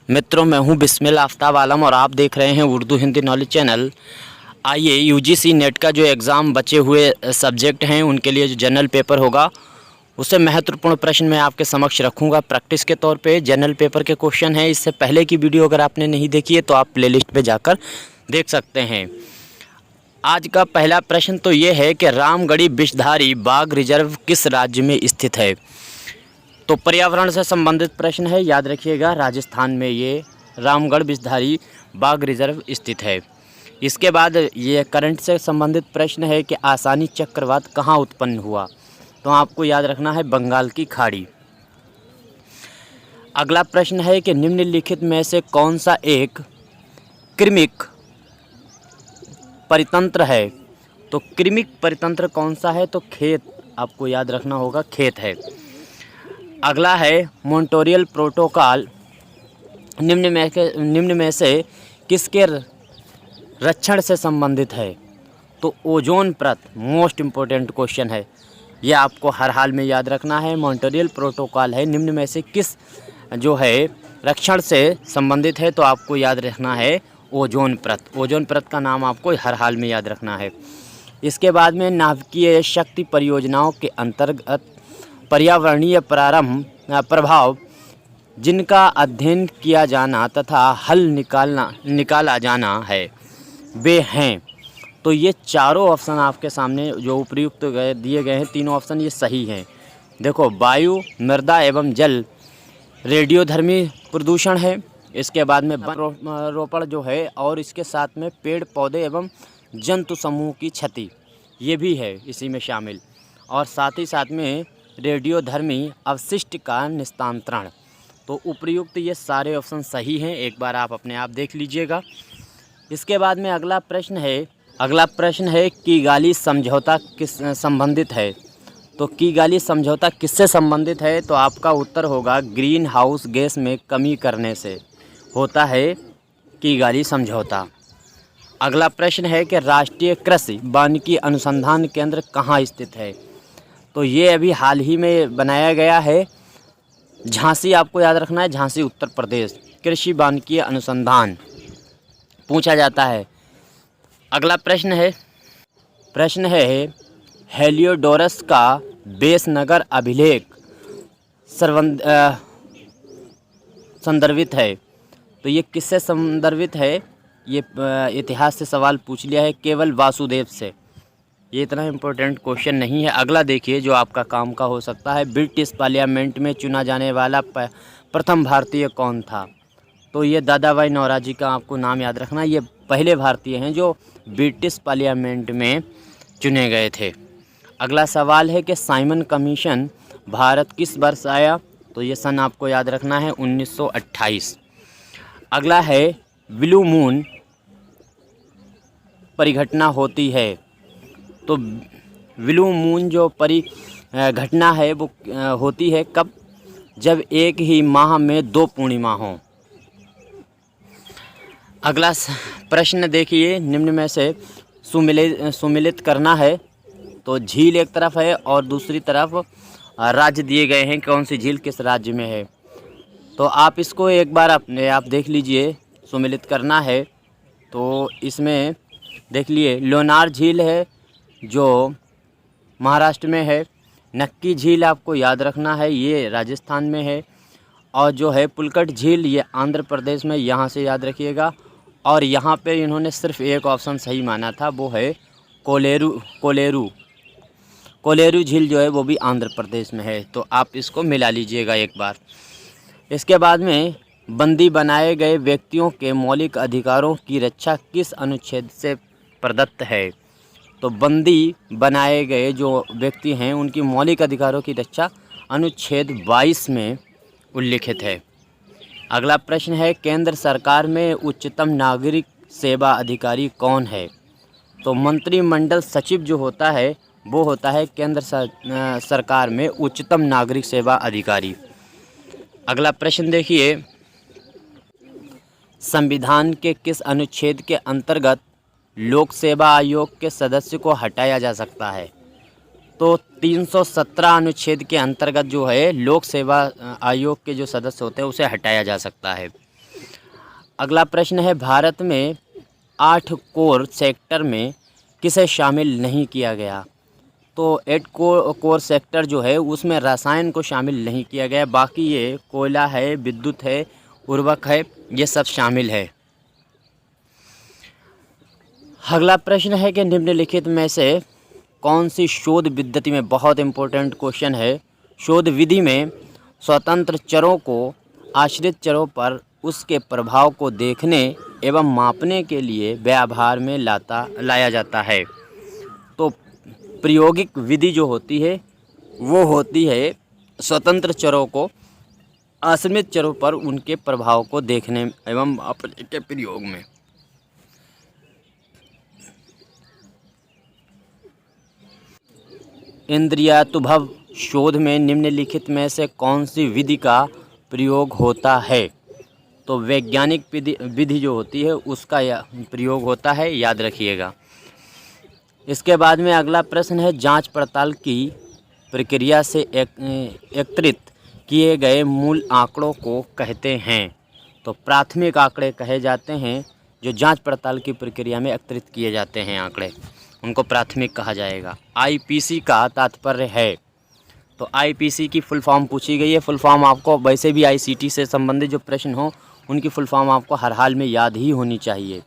मित्रों, मैं हूं बिस्मिल आफ्ताब आलम और आप देख रहे हैं उर्दू हिंदी नॉलेज चैनल। आइए यूजीसी नेट का जो एग्ज़ाम बचे हुए सब्जेक्ट हैं उनके लिए जो जनरल पेपर होगा उससे महत्वपूर्ण प्रश्न मैं आपके समक्ष रखूंगा प्रैक्टिस के तौर पे। जनरल पेपर के क्वेश्चन हैं। इससे पहले की वीडियो अगर आपने नहीं देखी है तो आप प्लेलिस्ट पे जाकर देख सकते हैं। आज का पहला प्रश्न तो ये है कि रामगढ़ी विषधारी बाघ रिजर्व किस राज्य में स्थित है। तो पर्यावरण से संबंधित प्रश्न है, याद रखिएगा। राजस्थान में ये रामगढ़ विषधारी बाघ रिजर्व स्थित है। इसके बाद ये करंट से संबंधित प्रश्न है कि आसानी चक्रवात कहाँ उत्पन्न हुआ। तो आपको याद रखना है बंगाल की खाड़ी। अगला प्रश्न है कि निम्नलिखित में से कौन सा एक कृमिक परितंत्र है। तो कृमिक परितंत्र कौन सा है, तो खेत, आपको याद रखना होगा खेत है। अगला है मॉन्ट्रियल प्रोटोकॉल निम्न में से किसके रक्षण से संबंधित है। तो ओजोन परत मोस्ट इम्पोर्टेंट क्वेश्चन है, ये आपको हर हाल में याद रखना है। मॉन्ट्रियल प्रोटोकॉल है निम्न में से किस जो है रक्षण से संबंधित है, तो आपको याद रखना है ओजोन परत। ओजोन परत का नाम आपको हर हाल में याद रखना है। इसके बाद में नाभिकीय शक्ति परियोजनाओं के अंतर्गत पर्यावरणीय प्रभाव जिनका अध्ययन किया जाना तथा हल निकाला जाना है वे हैं। तो ये चारों ऑप्शन आपके सामने जो उपयुक्त दिए गए हैं, तीनों ऑप्शन ये सही हैं। देखो, वायु, मृदा एवं जल रेडियोधर्मी प्रदूषण है। इसके बाद में रोपण जो है, और इसके साथ में पेड़ पौधे एवं जंतु समूह की क्षति, ये भी है इसी में शामिल। और साथ ही साथ में रेडियोधर्मी अवशिष्ट का निस्तांतरण। तो उपयुक्त ये सारे ऑप्शन सही हैं, एक बार आप अपने आप देख लीजिएगा। इसके बाद में अगला प्रश्न है किगाली समझौता किस संबंधित है। तो किगाली समझौता किससे संबंधित है, तो आपका उत्तर होगा ग्रीन हाउस गैस में कमी करने से होता है किगाली समझौता। अगला प्रश्न है कि राष्ट्रीय कृषि वानिकी अनुसंधान केंद्र कहाँ स्थित है। तो ये अभी हाल ही में बनाया गया है, झांसी, आपको याद रखना है, झांसी उत्तर प्रदेश। कृषि वानिकी अनुसंधान पूछा जाता है। अगला प्रश्न है हेलियोडोरस का बेस नगर अभिलेख संदर्भित है। तो ये किससे संदर्भित है, ये इतिहास से सवाल पूछ लिया है, केवल वासुदेव से। ये इतना इम्पोर्टेंट क्वेश्चन नहीं है। अगला देखिए जो आपका काम का हो सकता है, ब्रिटिश पार्लियामेंट में चुना जाने वाला प्रथम भारतीय कौन था। तो ये दादा भाई नौरोजी का आपको नाम याद रखना। ये पहले भारतीय हैं जो ब्रिटिश पार्लियामेंट में चुने गए थे। अगला सवाल है कि साइमन कमीशन भारत किस वर्ष आया। तो ये सन आपको याद रखना है 1928। अगला है ब्लू मून परिघटना होती है। तो ब्लू मून जो घटना है वो होती है कब, जब एक ही माह में 2 पूर्णिमा हों। अगला प्रश्न देखिए, निम्न में से सुमिलित करना है। तो झील एक तरफ है और दूसरी तरफ राज्य दिए गए हैं, कौन सी झील किस राज्य में है। तो आप इसको एक बार अपने आप देख लीजिए, सुमिलित करना है। तो इसमें देख लिए लोनार झील है जो महाराष्ट्र में है। नक्की झील आपको याद रखना है, ये राजस्थान में है। और जो है पुलकट झील, ये आंध्र प्रदेश में, यहाँ से याद रखिएगा। और यहाँ पे इन्होंने सिर्फ एक ऑप्शन सही माना था, वो है कोलेरू झील जो है वो भी आंध्र प्रदेश में है। तो आप इसको मिला लीजिएगा एक बार। इसके बाद में बंदी बनाए गए व्यक्तियों के मौलिक अधिकारों की रक्षा किस अनुच्छेद से प्रदत्त है। तो बंदी बनाए गए जो व्यक्ति हैं उनकी मौलिक अधिकारों की रक्षा अनुच्छेद 22 में उल्लिखित है। अगला प्रश्न है केंद्र सरकार में उच्चतम नागरिक सेवा अधिकारी कौन है। तो मंत्रिमंडल सचिव जो होता है वो होता है केंद्र सरकार में उच्चतम नागरिक सेवा अधिकारी। अगला प्रश्न देखिए, संविधान के किस अनुच्छेद के अंतर्गत लोक सेवा आयोग के सदस्य को हटाया जा सकता है। तो 317 अनुच्छेद के अंतर्गत जो है लोक सेवा आयोग के जो सदस्य होते हैं उसे हटाया जा सकता है। अगला प्रश्न है, भारत में 8 कोर सेक्टर में किसे शामिल नहीं किया गया? तो 8 कोर सेक्टर जो है उसमें रसायन को शामिल नहीं किया गया, बाकी ये कोयला है, विद्युत है, उर्वरक है, ये सब शामिल है। अगला प्रश्न है कि निम्नलिखित में से कौन सी शोध विधि में, बहुत इंपॉर्टेंट क्वेश्चन है, शोध विधि में स्वतंत्र चरों को आश्रित चरों पर उसके प्रभाव को देखने एवं मापने के लिए व्यवहार में लाया जाता है? तो प्रायोगिक विधि जो होती है वो होती है स्वतंत्र चरों को आश्रित चरों पर उनके प्रभाव को देखने एवं मापने के प्रयोग में। इंद्रियानुभव शोध में निम्नलिखित में से कौन सी विधि का प्रयोग होता है? तो वैज्ञानिक विधि जो होती है उसका प्रयोग होता है, याद रखिएगा। इसके बाद में अगला प्रश्न है, जांच पड़ताल की प्रक्रिया से एकत्रित किए गए मूल आंकड़ों को कहते हैं? तो प्राथमिक आंकड़े कहे जाते हैं, जो जांच पड़ताल की प्रक्रिया में एकत्रित किए जाते हैं आंकड़े, उनको प्राथमिक कहा जाएगा। आईपीसी का तात्पर्य है, तो आईपीसी की फुल फॉर्म पूछी गई है। फुल फॉर्म आपको वैसे भी आईसीटी से संबंधित जो प्रश्न हो उनकी फुल फॉर्म आपको हर हाल में याद ही होनी चाहिए।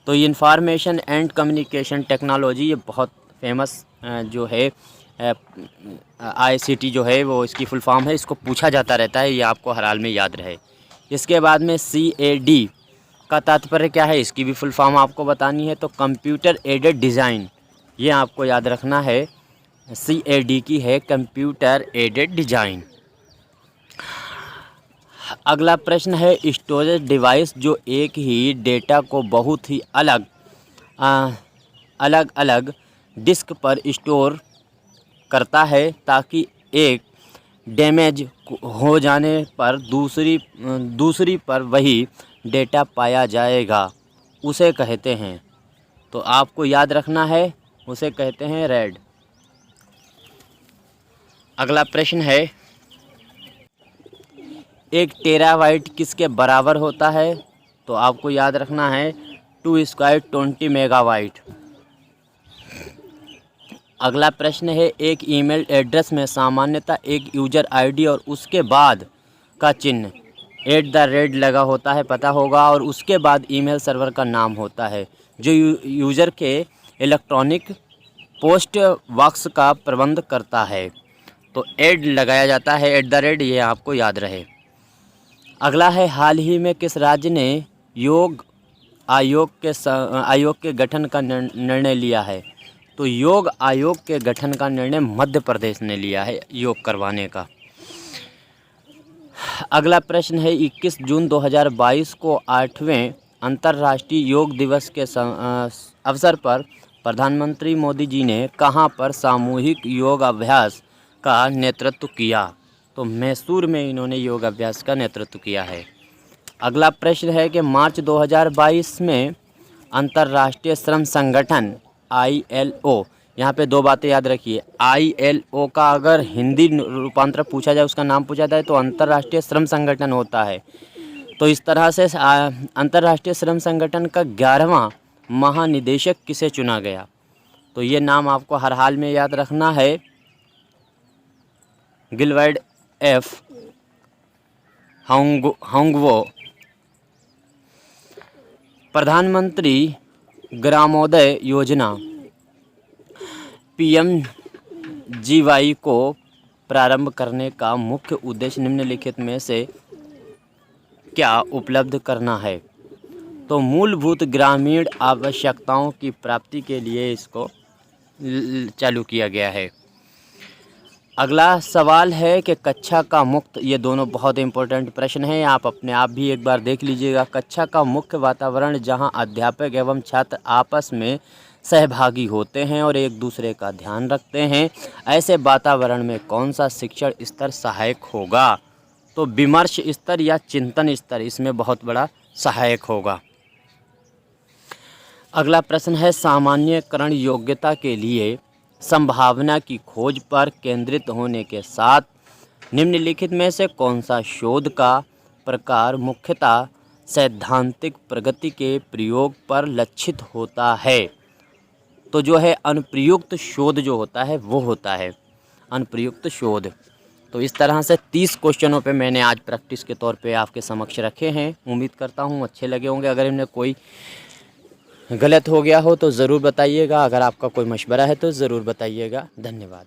तो इंफॉर्मेशन एंड कम्युनिकेशन टेक्नोलॉजी, ये बहुत फेमस जो है आईसीटी जो है वो इसकी फुल फॉर्म है, इसको पूछा जाता रहता है, ये आपको हर हाल में याद रहे। इसके बाद में CAD का तात्पर्य क्या है, इसकी भी फुल फॉर्म आपको बतानी है। तो कंप्यूटर एडेड डिज़ाइन, ये आपको याद रखना है, CAD की है कंप्यूटर एडेड डिज़ाइन। अगला प्रश्न है, स्टोरेज डिवाइस जो एक ही डेटा को बहुत ही अलग अलग डिस्क पर स्टोर करता है ताकि एक डैमेज हो जाने पर दूसरी पर वही डेटा पाया जाएगा, उसे कहते हैं? तो आपको याद रखना है, उसे कहते हैं रैड। अगला प्रश्न है, 1 टेराबाइट किसके बराबर होता है? तो आपको याद रखना है 2² 20 मेगाबाइट। अगला प्रश्न है, एक ईमेल एड्रेस में सामान्यतः एक यूज़र आईडी और उसके बाद का चिन्ह @ लगा होता है, पता होगा, और उसके बाद ईमेल सर्वर का नाम होता है जो यूज़र के इलेक्ट्रॉनिक पोस्ट बॉक्स का प्रबंध करता है। तो ऐड लगाया जाता है, @ ये आपको याद रहे। अगला है, हाल ही में किस राज्य ने योग आयोग के गठन का निर्णय लिया है? तो योग आयोग के गठन का निर्णय मध्य प्रदेश ने लिया है, योग करवाने का। अगला प्रश्न है, 21 जून 2022 को 8वें अंतर्राष्ट्रीय योग दिवस के अवसर पर प्रधानमंत्री मोदी जी ने कहां पर सामूहिक योग अभ्यास का नेतृत्व किया? तो मैसूर में इन्होंने योग अभ्यास का नेतृत्व किया है। अगला प्रश्न है कि मार्च 2022 में अंतर्राष्ट्रीय श्रम संगठन ILO, यहाँ पे 2 बातें याद रखिए। ILO का अगर हिंदी रूपांतर पूछा जाए, उसका नाम पूछा जाए तो अंतर्राष्ट्रीय श्रम संगठन होता है। तो इस तरह से अंतर्राष्ट्रीय श्रम संगठन का 11वां महानिदेशक किसे चुना गया? तो ये नाम आपको हर हाल में याद रखना है, गिलबर्ट F. होंगवो। प्रधानमंत्री ग्रामोदय योजना PMGY को प्रारंभ करने का मुख्य उद्देश्य निम्नलिखित में से क्या उपलब्ध करना है? तो मूलभूत ग्रामीण आवश्यकताओं की प्राप्ति के लिए इसको चालू किया गया है। अगला सवाल है कि कक्षा का मुक्त, ये दोनों बहुत इंपॉर्टेंट प्रश्न हैं, आप अपने आप भी एक बार देख लीजिएगा। कक्षा का मुख्य वातावरण जहां अध्यापक एवं छात्र आपस में सहभागी होते हैं और एक दूसरे का ध्यान रखते हैं, ऐसे वातावरण में कौन सा शिक्षण स्तर सहायक होगा? तो विमर्श स्तर या चिंतन स्तर इसमें बहुत बड़ा सहायक होगा। अगला प्रश्न है, सामान्यकरण योग्यता के लिए संभावना की खोज पर केंद्रित होने के साथ निम्नलिखित में से कौन सा शोध का प्रकार मुख्यतः सैद्धांतिक प्रगति के प्रयोग पर लक्षित होता है। तो जो है अनुप्रयुक्त शोध जो होता है वो होता है अनुप्रयुक्त शोध। तो इस तरह से 30 क्वेश्चनों पे मैंने आज प्रैक्टिस के तौर पे आपके समक्ष रखे हैं। उम्मीद करता हूँ अच्छे लगे होंगे। अगर इनमें कोई गलत हो गया हो तो ज़रूर बताइएगा। अगर आपका कोई मशवरा है तो ज़रूर बताइएगा। धन्यवाद।